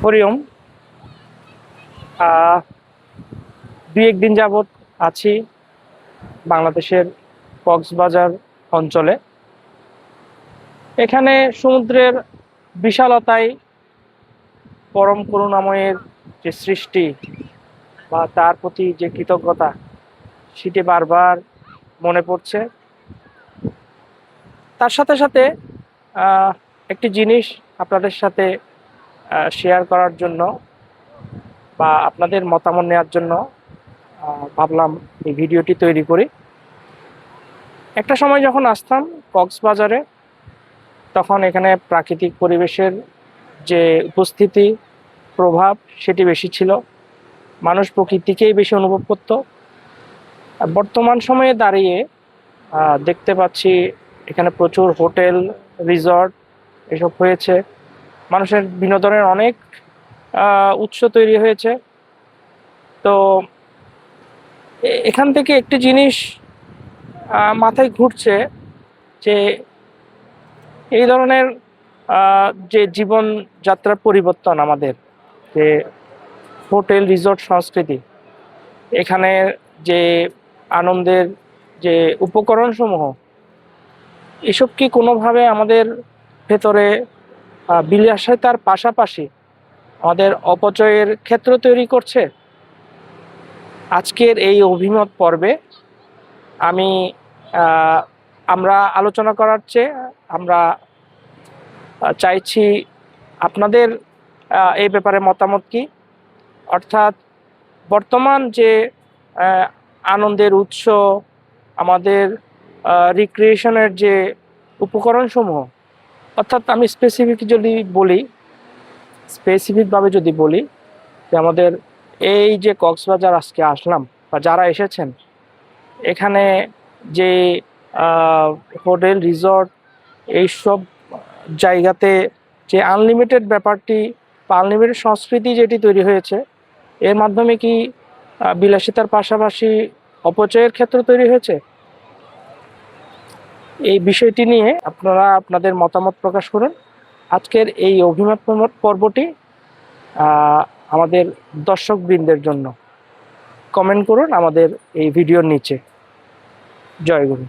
হরি ওম। দুই একদিন যাবৎ আছি বাংলাদেশের কক্সবাজার অঞ্চলে। এখানে সমুদ্রের বিশালতায় পরম করুণাময়ের যে সৃষ্টি বা তার প্রতি যে কৃতজ্ঞতা, সেটি বারবার মনে পড়ছে। তার সাথে সাথে একটি জিনিস আপনাদের সাথে শেয়ার করার জন্য বা আপনাদের মতামত নেওয়ার জন্য ভাবলাম এই ভিডিওটি তৈরি করি। একটা সময় যখন আসতাম কক্সবাজারে, তখন এখানে প্রাকৃতিক পরিবেশের যে উপস্থিতি, প্রভাব, সেটি বেশি ছিল। মানুষ প্রকৃতিকেই বেশি অনুভব করত। বর্তমান সময়ে দাঁড়িয়ে দেখতে পাচ্ছি এখানে প্রচুর হোটেল, রিসর্ট এসব হয়েছে। মানুষের বিনোদনের অনেক উৎস তৈরি হয়েছে। তো এখান থেকে একটি জিনিস মাথায় ঘুরছে যে এই ধরনের যে জীবনযাত্রার পরিবর্তন, আমাদের যে হোটেল রিসর্ট সংস্কৃতি, এখানে যে আনন্দের যে উপকরণসমূহ, এসব কি কোনোভাবে আমাদের ভেতরে বিলাসিতার পাশাপাশি আমাদের অপচয়ের ক্ষেত্র তৈরি করছে? আজকের এই অভিমত পর্বে আমি আমরা আলোচনা করার চেয়ে আমরা চাইছি আপনাদের এই ব্যাপারে মতামত কি। অর্থাৎ বর্তমান যে আনন্দের উৎস, আমাদের রিক্রিয়েশনের যে উপকরণসমূহ, অর্থাৎ আমি স্পেসিফিকভাবে যদি বলি যে আমাদের এই যে কক্সবাজার আজকে আসলাম বা যারা এসেছেন, এখানে যে হোটেল রিসর্ট এইসব জায়গাতে যে আনলিমিটেড ব্যাপারটি বা আনলিমিটেড সংস্কৃতি যেটি তৈরি হয়েছে, এর মাধ্যমে কি বিলাসিতার পাশাপাশি অপচয়ের ক্ষেত্র তৈরি হয়েছে? এই বিষয়টি নিয়ে আপনারা আপনাদের মতামত প্রকাশ করুন। আজকের এই অভিমত পর্বটি আমাদের দর্শকবৃন্দের জন্য কমেন্ট করুন আমাদের এই ভিডিওর নিচে। জয় গুরু।